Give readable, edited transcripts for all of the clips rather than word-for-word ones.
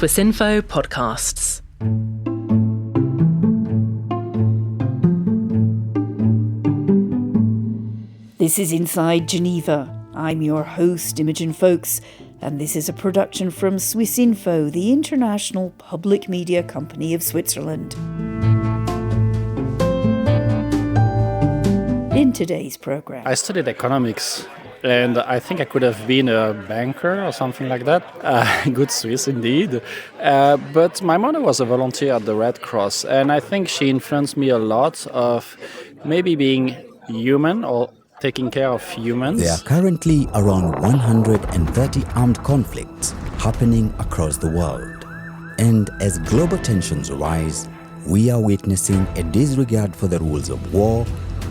Swissinfo podcasts. This is Inside Geneva. I'm your host, Imogen Folks, and this is a production from Swissinfo, the international public media company of Switzerland. In today's programme, I studied economics, and I think I could have been a banker or something like that. Good Swiss indeed. But my mother was a volunteer at the Red Cross, and I think she influenced me a lot of maybe being human or taking care of humans. There are currently around 130 armed conflicts happening across the world. And as global tensions rise, we are witnessing a disregard for the rules of war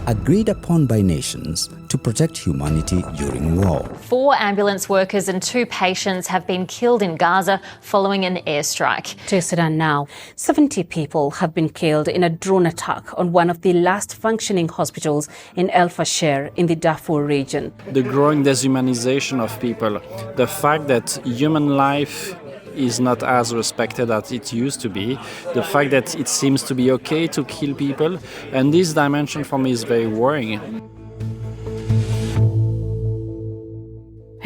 agreed upon by nations to protect humanity during war. 4 ambulance workers and 2 patients have been killed in Gaza following an airstrike. To Sudan now, 70 people have been killed in a drone attack on one of the last functioning hospitals in El Fasher in the Darfur region. The growing dehumanization of people, the fact that human life is not as respected as it used to be, the fact that it seems to be okay to kill people, and this dimension for me is very worrying.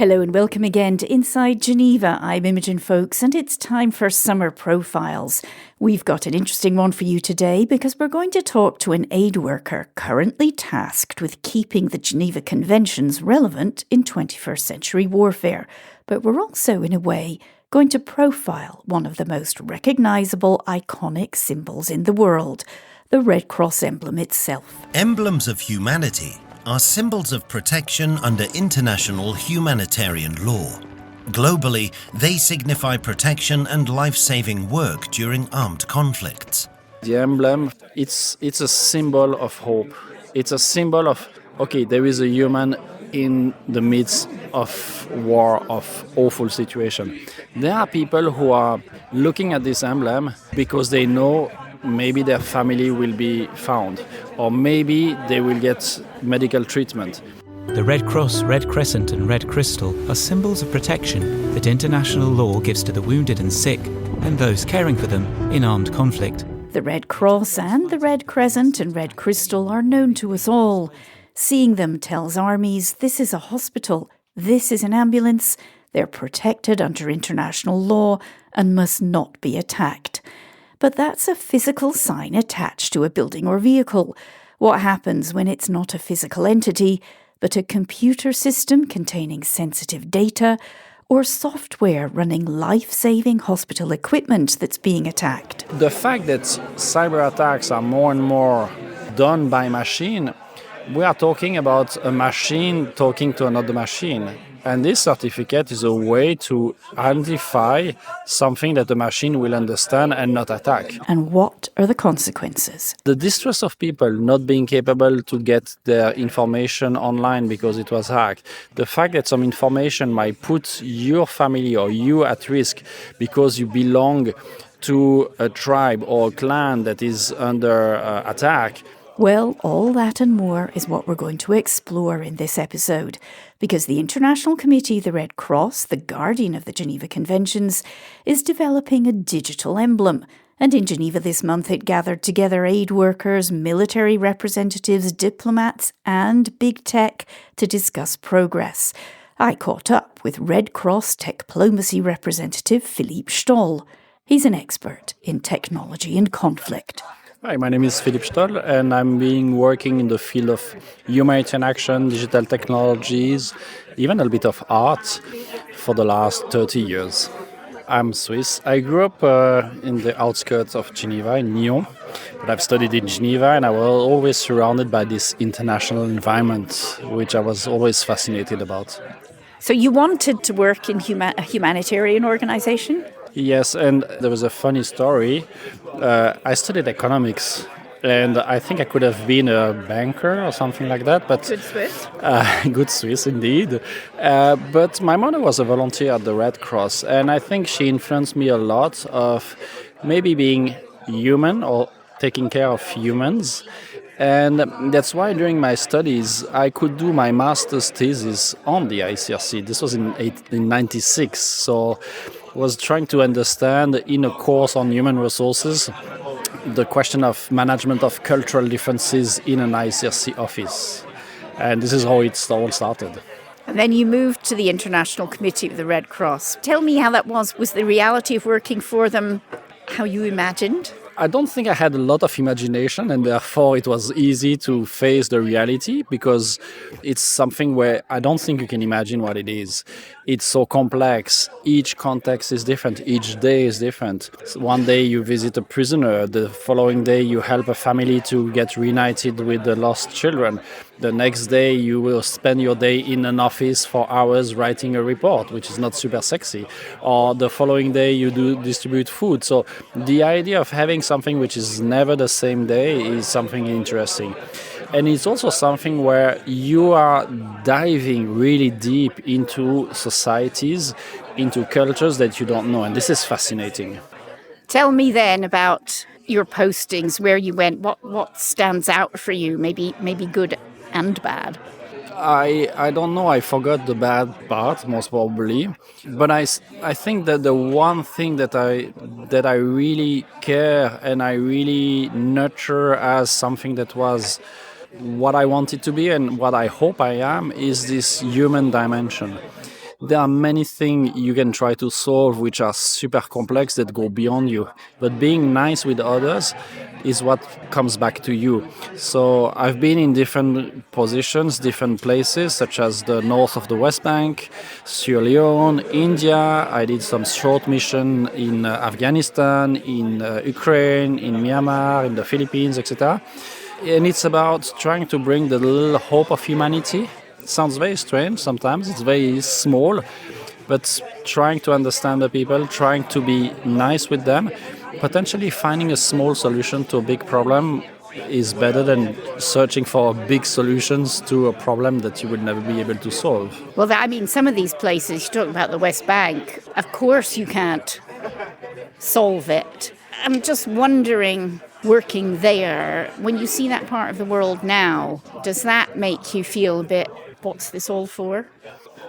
hello and welcome again to Inside Geneva. I'm Imogen Folks, and it's time for Summer Profiles. We've got an interesting one for you today because we're going to talk to an aid worker currently tasked with keeping the Geneva Conventions relevant in 21st century warfare. But we're also, in a way, going to profile one of the most recognisable iconic symbols in the world, the Red Cross emblem itself. Emblems of humanity are symbols of protection under international humanitarian law. Globally, they signify protection and life-saving work during armed conflicts. The emblem, it's a symbol of hope. It's a symbol of, okay, there is a human in the midst of war, of awful situation. There are people who are looking at this emblem because they know maybe their family will be found, or maybe they will get medical treatment. The Red Cross, Red Crescent and Red Crystal are symbols of protection that international law gives to the wounded and sick and those caring for them in armed conflict. The Red Cross and the Red Crescent and Red Crystal are known to us all. Seeing them tells armies this is a hospital, this is an ambulance, they're protected under international law and must not be attacked. But that's a physical sign attached to a building or vehicle. What happens when it's not a physical entity, but a computer system containing sensitive data or software running life-saving hospital equipment that's being attacked? The fact that cyber attacks are more and more done by machine, we are talking about a machine talking to another machine. And this certificate is a way to identify something that the machine will understand and not attack. And what are the consequences? The distress of people not being capable to get their information online because it was hacked. The fact that some information might put your family or you at risk because you belong to a tribe or a clan that is under attack. Well, all that and more is what we're going to explore in this episode, because the International Committee, the Red Cross, the guardian of the Geneva Conventions, is developing a digital emblem. And in Geneva this month, it gathered together aid workers, military representatives, diplomats, and big tech to discuss progress. I caught up with Red Cross techplomacy representative Philippe Stoll. He's an expert in technology and conflict. Hi, my name is Philippe Stoll, and I'm working in the field of humanitarian action, digital technologies, even a bit of art for the last 30 years. I'm Swiss. I grew up in the outskirts of Geneva, in Lyon, but I've studied in Geneva, and I was always surrounded by this international environment, which I was always fascinated about. So you wanted to work in a humanitarian organisation? Yes, and there was a funny story. I studied economics, and I think I could have been a banker or something like that. But Good Swiss. Good Swiss, indeed. But my mother was a volunteer at the Red Cross, and I think she influenced me a lot of maybe being human or taking care of humans. And that's why during my studies, I could do my master's thesis on the ICRC. This was in 96. So was trying to understand in a course on human resources the question of management of cultural differences in an ICRC office. And this is how it all started. And then you moved to the International Committee of the Red Cross. Tell me how that was. Was the reality of working for them how you imagined? I don't think I had a lot of imagination, and therefore it was easy to face the reality, because it's something where I don't think you can imagine what it is. It's so complex. Each context is different. Each day is different. So one day you visit a prisoner. The following day you help a family to get reunited with the lost children. The next day you will spend your day in an office for hours writing a report, which is not super sexy. Or the following day you do distribute food. So the idea of having something which is never the same day is something interesting. And it's also something where you are diving really deep into societies, into cultures that you don't know. And this is fascinating. Tell me then about your postings, where you went, what stands out for you, maybe good and bad. I don't know, I forgot the bad part, most probably. But I think that the one thing that I really care and I really nurture as something that was what I wanted to be and what I hope I am is this human dimension. There are many things you can try to solve which are super complex that go beyond you. But being nice with others is what comes back to you. So I've been in different positions, different places, such as the north of the West Bank, Sierra Leone, India. I did some short mission in Afghanistan, in Ukraine, in Myanmar, in the Philippines, etc. And it's about trying to bring the little hope of humanity. It sounds very strange sometimes, it's very small, but trying to understand the people, trying to be nice with them, potentially finding a small solution to a big problem is better than searching for big solutions to a problem that you would never be able to solve. Well, I mean, some of these places, you talk about the West Bank, of course you can't solve it. I'm just wondering, working there, when you see that part of the world now, does that make you feel a bit, what's this all for?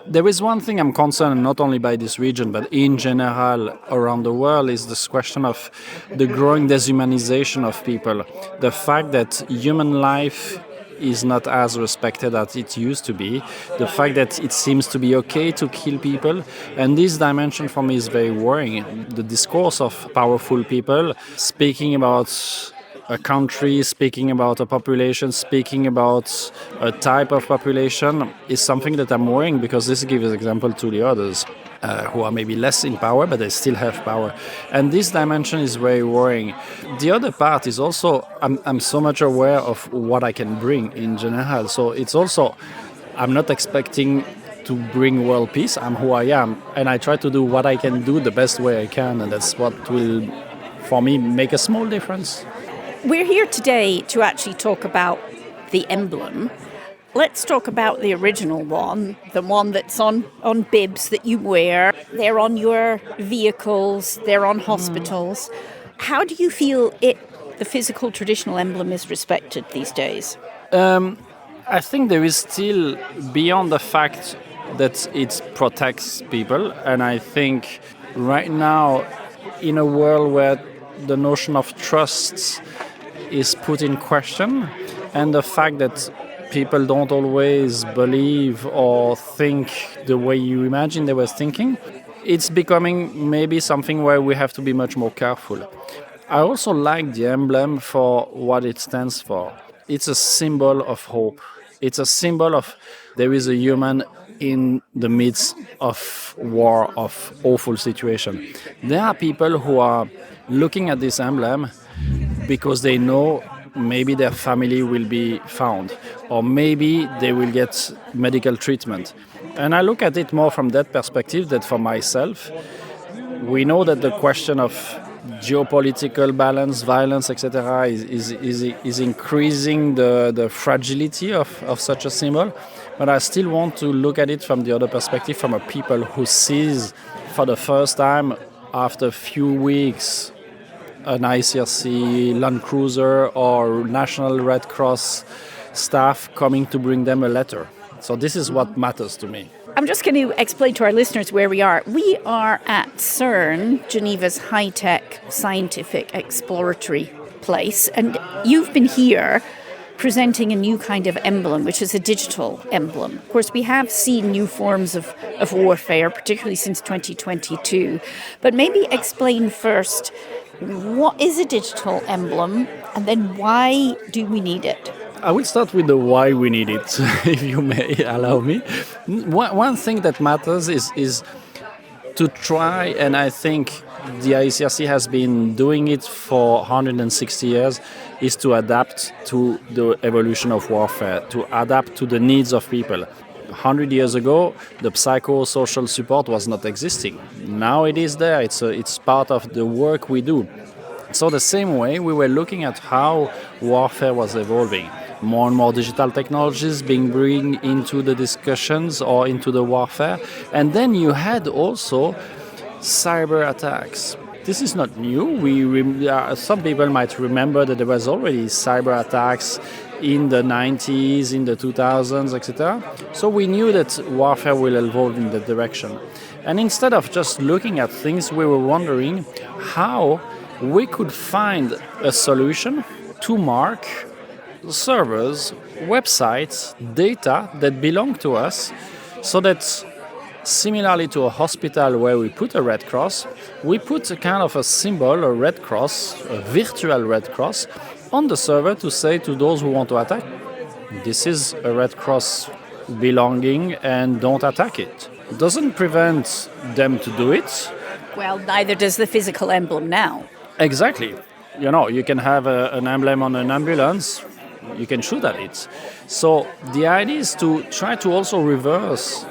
There is one thing I'm concerned, not only by this region, but in general around the world, is this question of the growing deshumanization of people. The fact that human life is not as respected as it used to be. The fact that it seems to be okay to kill people. And this dimension for me is very worrying. The discourse of powerful people speaking about a country, speaking about a population, speaking about a type of population is something that I'm worrying, because this gives an example to the others who are maybe less in power, but they still have power. And this dimension is very worrying. The other part is also, I'm so much aware of what I can bring in general. So it's also, I'm not expecting to bring world peace. I'm who I am. And I try to do what I can do the best way I can. And that's what will, for me, make a small difference. We're here today to actually talk about the emblem. Let's talk about the original one, the one that's on bibs that you wear. They're on your vehicles, they're on hospitals. How do you feel the physical traditional emblem is respected these days? I think there is still, beyond the fact that it protects people, and I think right now, in a world where the notion of trust is put in question, and the fact that people don't always believe or think the way you imagine they were thinking, it's becoming maybe something where we have to be much more careful. I also like the emblem for what it stands for. It's a symbol of hope. It's a symbol of there is a human in the midst of war, of awful situation. There are people who are looking at this emblem because they know maybe their family will be found, or maybe they will get medical treatment. And I look at it more from that perspective than for myself. We know that the question of geopolitical balance, violence, etc. is increasing the fragility of such a symbol. But I still want to look at it from the other perspective, from a people who sees for the first time after a few weeks an ICRC Land Cruiser or National Red Cross staff coming to bring them a letter. So this is what matters to me. I'm just going to explain to our listeners where we are. We are at CERN, Geneva's high-tech scientific exploratory place, and you've been here presenting a new kind of emblem, which is a digital emblem. Of course, we have seen new forms of warfare, particularly since 2022. But maybe explain first, what is a digital emblem, and then why do we need it? I will start with the why we need it, if you may allow me. One thing that matters is to try, and I think the ICRC has been doing it for 160 years, is to adapt to the evolution of warfare, to adapt to the needs of people. 100 years ago, the psychosocial support was not existing. Now it is there. It's part of the work we do. So the same way, we were looking at how warfare was evolving. More and more digital technologies being brought into the discussions or into the warfare. And then you had also cyber attacks. This is not new. Some people might remember that there was already cyber attacks in the 90s, in the 2000s, etc. So we knew that warfare will evolve in that direction. And instead of just looking at things, we were wondering how we could find a solution to mark servers, websites, data that belong to us, so that similarly to a hospital where we put a Red Cross, we put a kind of a symbol, a Red Cross, a virtual Red Cross, on the server to say to those who want to attack, this is a Red Cross belonging and don't attack it. It doesn't prevent them to do it. Well, neither does the physical emblem now. Exactly. You can have an emblem on an ambulance, you can shoot at it. So the idea is to try to also reverse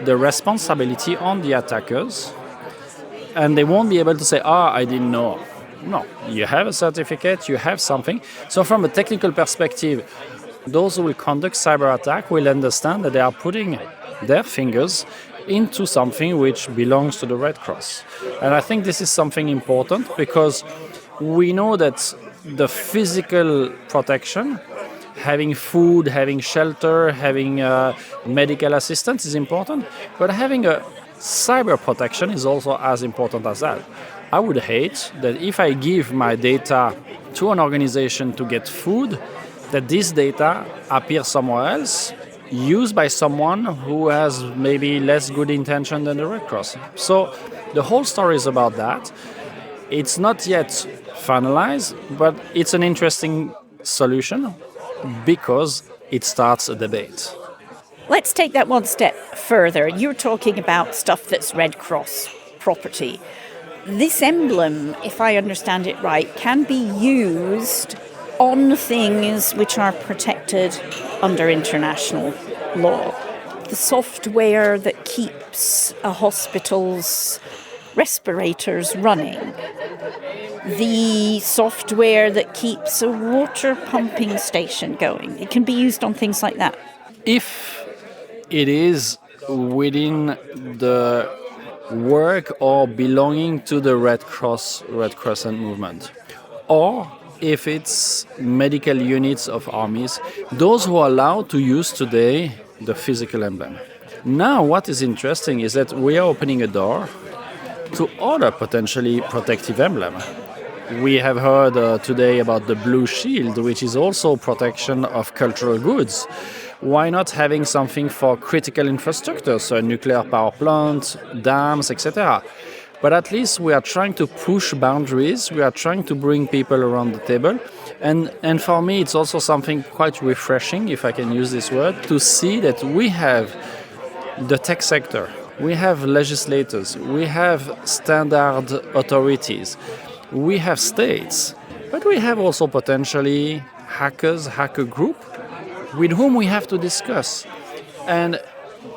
the responsibility on the attackers, and they won't be able to say, I didn't know. No, you have a certificate, you have something. So from a technical perspective, those who will conduct cyber attack will understand that they are putting their fingers into something which belongs to the Red Cross. And I think this is something important because we know that the physical protection, having food, having shelter, having medical assistance is important, but having a cyber protection is also as important as that. I would hate that if I give my data to an organization to get food, that this data appears somewhere else, used by someone who has maybe less good intention than the Red Cross. So the whole story is about that. It's not yet finalized, but it's an interesting solution because it starts a debate. Let's take that one step further. You're talking about stuff that's Red Cross property. This emblem, if I understand it right, can be used on things which are protected under international law. The software that keeps a hospital's respirators running. The software that keeps a water pumping station going. It can be used on things like that. If it is within the work or belonging to the Red Cross, Red Crescent movement, or if it's medical units of armies, those who are allowed to use today the physical emblem. Now what is interesting is that we are opening a door to other potentially protective emblem. We have heard today about the Blue Shield, which is also protection of cultural goods. Why not having something for critical infrastructure, so a nuclear power plant, dams, etc.? But at least we are trying to push boundaries, we are trying to bring people around the table. And for me, it's also something quite refreshing, if I can use this word, to see that we have the tech sector, we have legislators, we have standard authorities, we have states, but we have also potentially hacker group with whom we have to discuss. And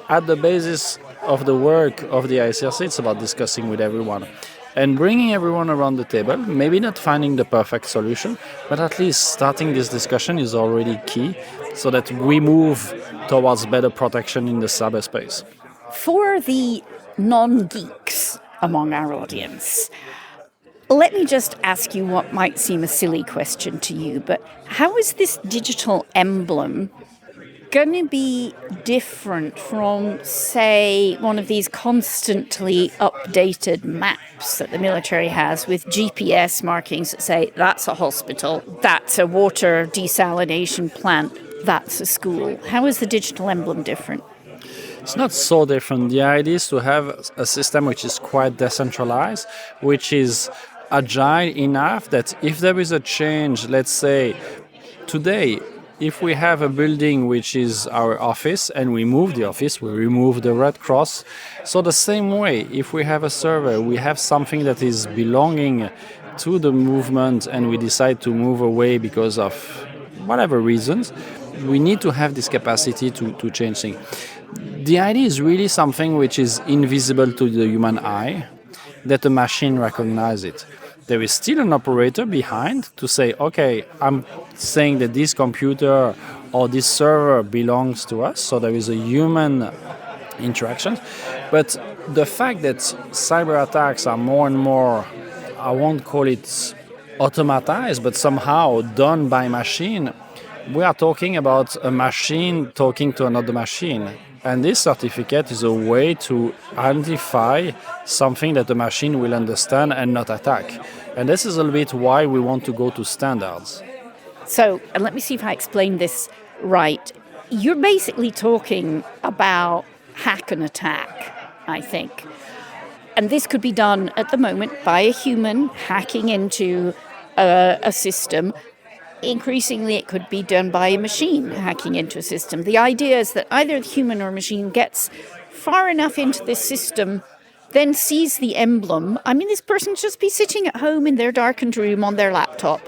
at the basis of the work of the ICRC, it's about discussing with everyone and bringing everyone around the table, maybe not finding the perfect solution, but at least starting this discussion is already key so that we move towards better protection in the cyberspace. For the non-geeks among our audience, let me just ask you what might seem a silly question to you, but how is this digital emblem going to be different from, say, one of these constantly updated maps that the military has with GPS markings that say that's a hospital, that's a water desalination plant, that's a school? How is the digital emblem different? It's not so different. The idea is to have a system which is quite decentralized, which is agile enough that if there is a change, let's say today, if we have a building which is our office and we move the office, we remove the Red Cross. So the same way, if we have a server, we have something that is belonging to the movement and we decide to move away because of whatever reasons, we need to have this capacity to change things. The idea is really something which is invisible to the human eye, that the machine recognizes it. There is still an operator behind to say, okay, I'm saying that this computer or this server belongs to us, so there is a human interaction. But the fact that cyber attacks are more and more, I won't call it automatized, but somehow done by machine, we are talking about a machine talking to another machine. And this certificate is a way to identify something that the machine will understand and not attack. And this is a little bit why we want to go to standards. So, and let me see if I explain this right. You're basically talking about hack and attack, I think. And this could be done at the moment by a human hacking into a system. Increasingly, it could be done by a machine hacking into a system. The idea is that either the human or machine gets far enough into this system, then sees the emblem. I mean, this person just be sitting at home in their darkened room on their laptop.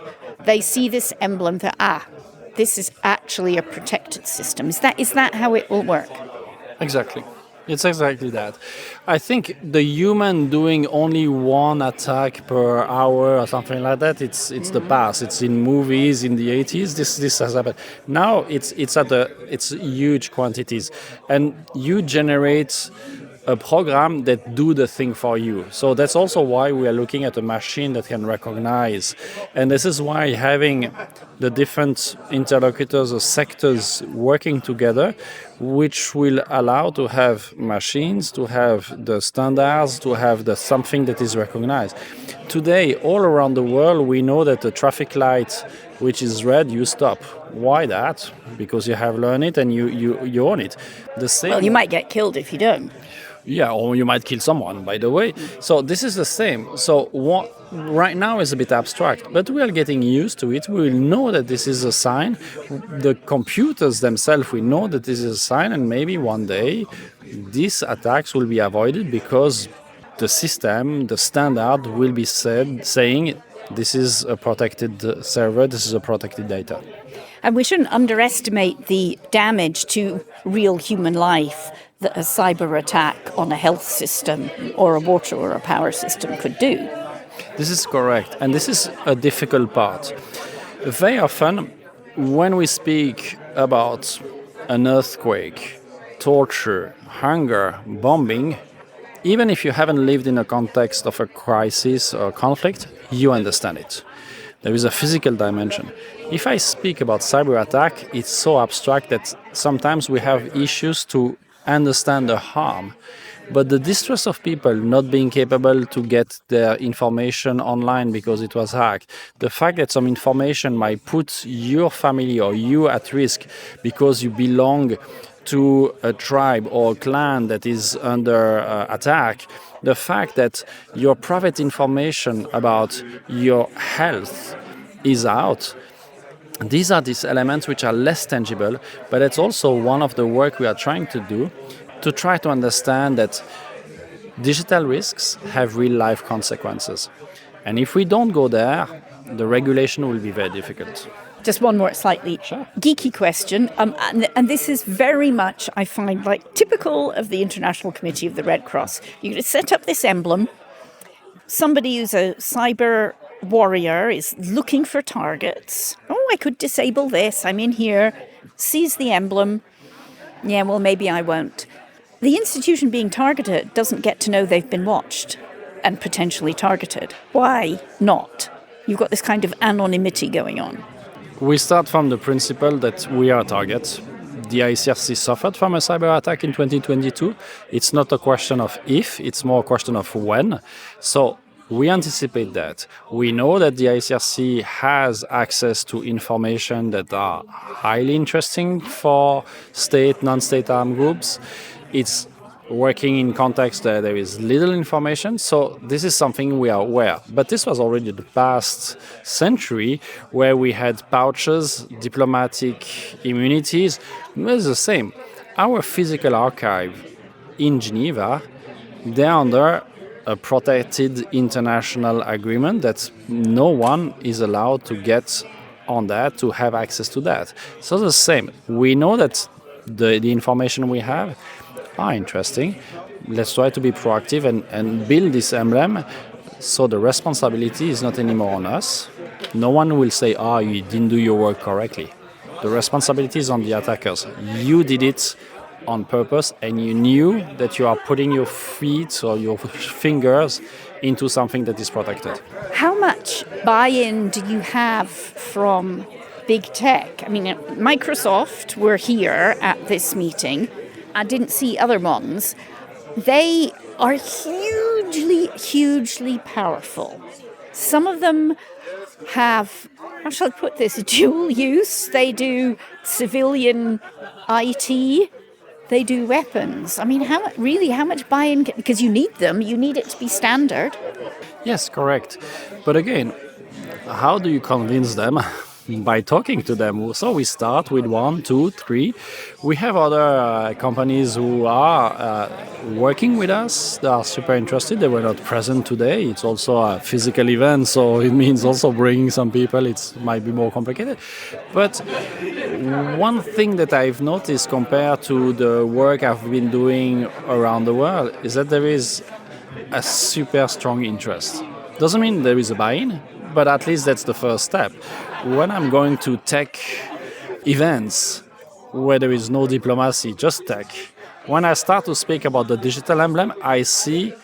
They see this emblem that, this is actually a protected system. Is that how it will work? Exactly. It's exactly that. I think the human doing only one attack per hour or something like that, it's the past. It's in movies in the 80s. This has happened. Now it's huge quantities, and you generate a program that do the thing for you. So that's also why we are looking at a machine that can recognize. And this is why having the different interlocutors or sectors working together, which will allow to have machines, to have the standards, to have the something that is recognized. Today, all around the world, we know that the traffic light, which is red, you stop. Why that? Because you have learned it and you own it. The same. Well, you might get killed if you don't. Yeah, or you might kill someone, by the way. So this is the same. So what right now is a bit abstract, but we are getting used to it. We will know that this is a sign. The computers themselves, we know that this is a sign, and maybe one day these attacks will be avoided because the system, the standard will be saying this is a protected server, this is a protected data. And we shouldn't underestimate the damage to real human life that a cyber attack on a health system or a water or a power system could do. This is correct, and this is a difficult part. Very often, when we speak about an earthquake, torture, hunger, bombing, even if you haven't lived in a context of a crisis or conflict, you understand it. There is a physical dimension. If I speak about cyber attack, it's so abstract that sometimes we have issues to understand the harm. But the distress of people not being capable to get their information online because it was hacked, the fact that some information might put your family or you at risk because you belong to a tribe or a clan that is under attack, the fact that your private information about your health is out, these are these elements which are less tangible, but it's also one of the work we are trying to do to try to understand that digital risks have real life consequences. And if we don't go there, the regulation will be very difficult. Just one more slightly geeky question, and this is very much, I find, like typical of the International Committee of the Red Cross. You're going to set up this emblem. Somebody who's a cyber warrior is looking for targets. Oh, I could disable this. I'm in here. Sees the emblem. Yeah, well, maybe I won't. The institution being targeted doesn't get to know they've been watched and potentially targeted. Why not? You've got this kind of anonymity going on. We start from the principle that we are targets. the ICRC suffered from a cyber attack in 2022. It's not a question of if, it's more a question of when. So we anticipate that. We know that the ICRC has access to information that are highly interesting for state, non-state armed groups. It's working in context that there is little information, so this is something we are aware. But this was already the past century where we had pouches, diplomatic immunities. It's the same. Our physical archive in Geneva, they're under a protected international agreement that no one is allowed to get on that, to have access to that. So the same. We know that the information we have are interesting. Let's try to be proactive and build this emblem so the responsibility is not anymore on us. No one will say, you didn't do your work correctly. The responsibility is on the attackers. You did it on purpose and you knew that you are putting your feet or your fingers into something that is protected. How much buy-in do you have from big tech? I mean, Microsoft were here at this meeting. I didn't see other ones. They are hugely powerful. Some of them have, how shall I put this, dual use. They do civilian IT. They do weapons. I mean, how much buy-in? Because you need them. You need it to be standard. Yes, correct. But again, how do you convince them? By talking to them. So we start with 1, 2, 3. We have other companies who are working with us. They are super interested. They were not present today. It's also a physical event, so it means also bringing some people. It might be more complicated. But one thing that I've noticed compared to the work I've been doing around the world is that there is a super strong interest. Doesn't mean there is a buy-in, but at least that's the first step. When I'm going to tech events where there is no diplomacy, just tech, when I start to speak about the digital emblem, I see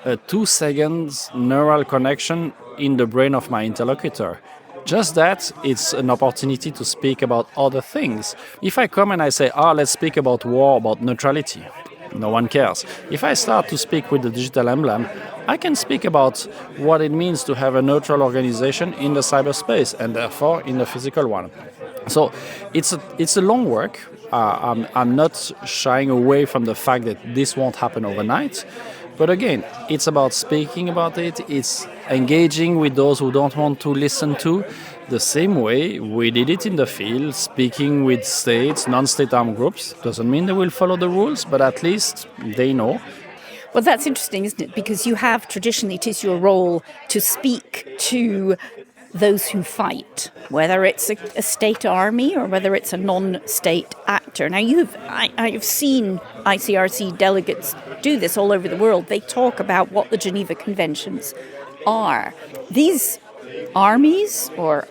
a 2-second neural connection in the brain of my interlocutor. Just that, it's an opportunity to speak about other things. If I come and I say, let's speak about war, about neutrality, no one cares. If I start to speak with the digital emblem, I can speak about what it means to have a neutral organization in the cyberspace and therefore in the physical one. So it's a long work. I'm not shying away from the fact that this won't happen overnight. But again, it's about speaking about it. It's engaging with those who don't want to listen to. The same way we did it in the field, speaking with states, non-state armed groups. Doesn't mean they will follow the rules, but at least they know. Well, that's interesting, isn't it? Because you have traditionally, it is your role to speak to those who fight, whether it's a state army or whether it's a non-state actor. Now, I've seen ICRC delegates do this all over the world. They talk about what the Geneva Conventions are. These armies or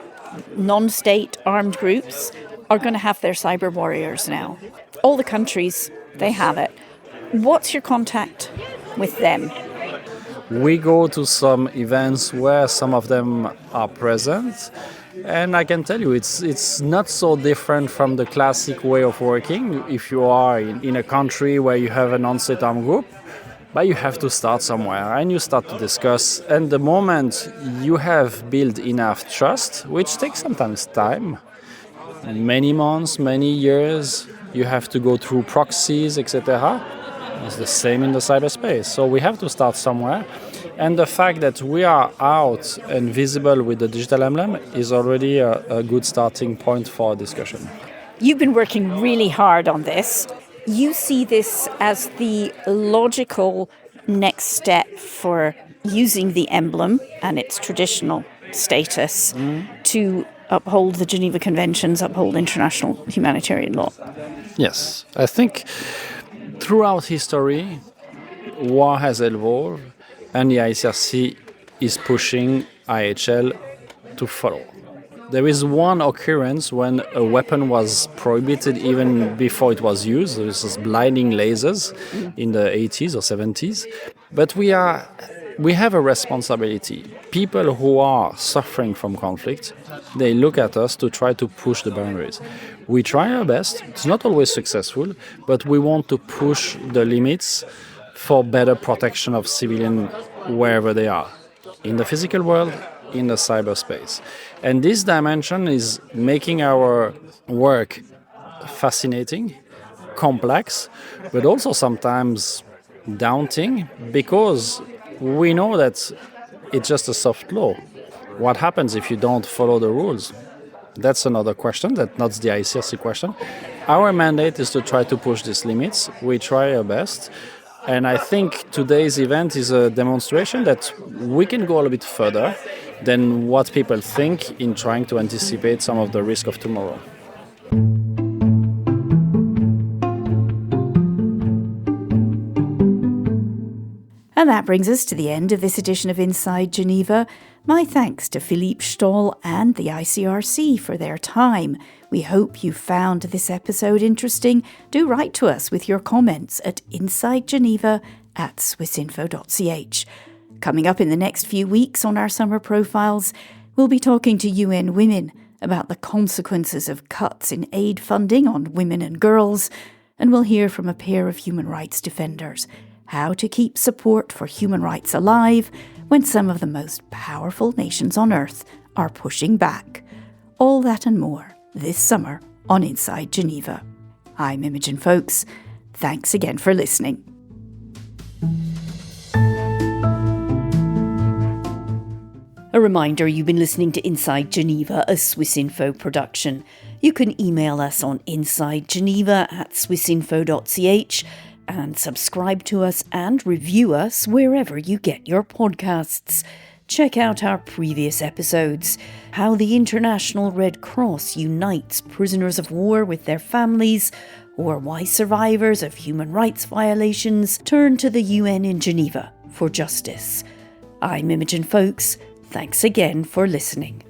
non-state armed groups are going to have their cyber warriors now. All the countries, they have it. What's your contact with them? We go to some events where some of them are present, and I can tell you it's not so different from the classic way of working. If you are in a country where you have a non-state armed group, but you have to start somewhere and you start to discuss. And the moment you have built enough trust, which takes sometimes time, many months, many years, you have to go through proxies, etc. It's the same in the cyberspace. So we have to start somewhere. And the fact that we are out and visible with the digital emblem is already a good starting point for a discussion. You've been working really hard on this. You see this as the logical next step for using the emblem and its traditional status to uphold the Geneva Conventions, uphold international humanitarian law. Yes, I think throughout history, war has evolved, and the ICRC is pushing IHL to follow. There is one occurrence when a weapon was prohibited even before it was used. There was blinding lasers in the 80s or 70s. But we are we have a responsibility. People who are suffering from conflict, they look at us to try to push the boundaries. We try our best. It's not always successful, but we want to push the limits for better protection of civilians wherever they are, in the physical world, in the cyberspace. And this dimension is making our work fascinating, complex, but also sometimes daunting, because we know that it's just a soft law. What happens if you don't follow the rules? That's another question, that's not the ICRC question. Our mandate is to try to push these limits. We try our best. And I think today's event is a demonstration that we can go a little bit further than what people think in trying to anticipate some of the risk of tomorrow. And that brings us to the end of this edition of Inside Geneva. My thanks to Philippe Stoll and the ICRC for their time. We hope you found this episode interesting. Do write to us with your comments at insidegeneva@swissinfo.ch. Coming up in the next few weeks on our summer profiles, we'll be talking to UN Women about the consequences of cuts in aid funding on women and girls, and we'll hear from a pair of human rights defenders how to keep support for human rights alive when some of the most powerful nations on earth are pushing back. All that and more this summer on Inside Geneva. I'm Imogen Folks. Thanks again for listening. A reminder, you've been listening to Inside Geneva, a Swissinfo production. You can email us on insidegeneva@swissinfo.ch and subscribe to us and review us wherever you get your podcasts. Check out our previous episodes, how the International Red Cross unites prisoners of war with their families, or why survivors of human rights violations turn to the UN in Geneva for justice. I'm Imogen Folks. Thanks again for listening.